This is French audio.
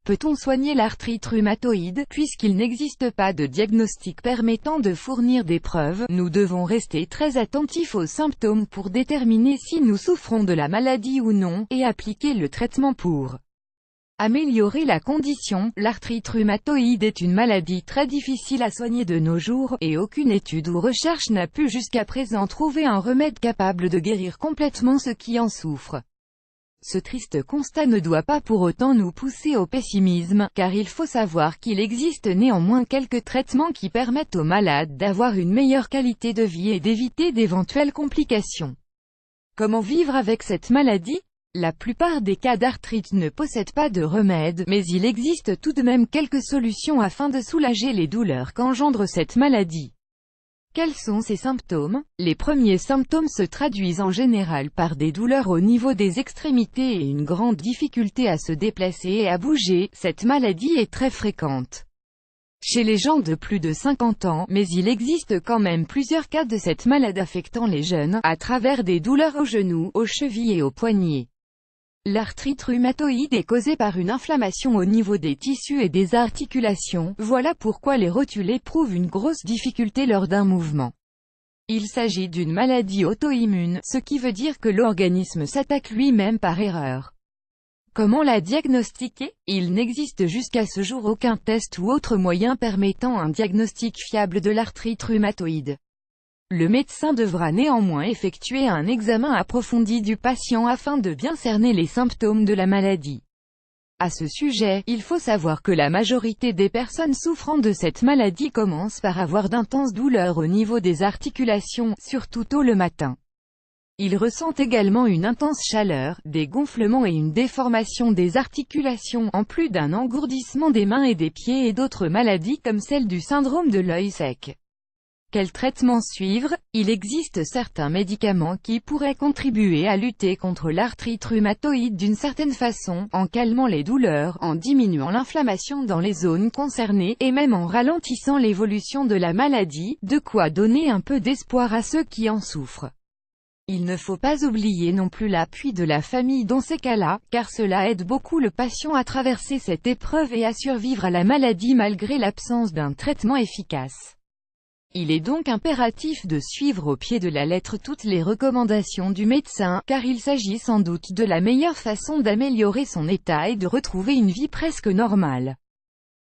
Peut-on soigner l'arthrite rhumatoïde? Puisqu'il n'existe pas de diagnostic permettant de fournir des preuves, nous devons rester très attentifs aux symptômes pour déterminer si nous souffrons de la maladie ou non, et appliquer le traitement pour améliorer la condition. L'arthrite rhumatoïde est une maladie très difficile à soigner de nos jours, et aucune étude ou recherche n'a pu jusqu'à présent trouver un remède capable de guérir complètement ceux qui en souffrent. Ce triste constat ne doit pas pour autant nous pousser au pessimisme, car il faut savoir qu'il existe néanmoins quelques traitements qui permettent aux malades d'avoir une meilleure qualité de vie et d'éviter d'éventuelles complications. Comment vivre avec cette maladie? La plupart des cas d'arthrite ne possèdent pas de remède, mais il existe tout de même quelques solutions afin de soulager les douleurs qu'engendre cette maladie. Quels sont ces symptômes? Les premiers symptômes se traduisent en général par des douleurs au niveau des extrémités et une grande difficulté à se déplacer et à bouger. Cette maladie est très fréquente chez les gens de plus de 50 ans, mais il existe quand même plusieurs cas de cette maladie affectant les jeunes, à travers des douleurs aux genoux, aux chevilles et aux poignets. L'arthrite rhumatoïde est causée par une inflammation au niveau des tissus et des articulations, voilà pourquoi les rotules éprouvent une grosse difficulté lors d'un mouvement. Il s'agit d'une maladie auto-immune, ce qui veut dire que l'organisme s'attaque lui-même par erreur. Comment la diagnostiquer? Il n'existe jusqu'à ce jour aucun test ou autre moyen permettant un diagnostic fiable de l'arthrite rhumatoïde. Le médecin devra néanmoins effectuer un examen approfondi du patient afin de bien cerner les symptômes de la maladie. À ce sujet, il faut savoir que la majorité des personnes souffrant de cette maladie commencent par avoir d'intenses douleurs au niveau des articulations, surtout tôt le matin. Ils ressentent également une intense chaleur, des gonflements et une déformation des articulations, en plus d'un engourdissement des mains et des pieds et d'autres maladies comme celle du syndrome de l'œil sec. Quel traitement suivre? Il existe certains médicaments qui pourraient contribuer à lutter contre l'arthrite rhumatoïde d'une certaine façon, en calmant les douleurs, en diminuant l'inflammation dans les zones concernées, et même en ralentissant l'évolution de la maladie, de quoi donner un peu d'espoir à ceux qui en souffrent. Il ne faut pas oublier non plus l'appui de la famille dans ces cas-là, car cela aide beaucoup le patient à traverser cette épreuve et à survivre à la maladie malgré l'absence d'un traitement efficace. Il est donc impératif de suivre au pied de la lettre toutes les recommandations du médecin, car il s'agit sans doute de la meilleure façon d'améliorer son état et de retrouver une vie presque normale.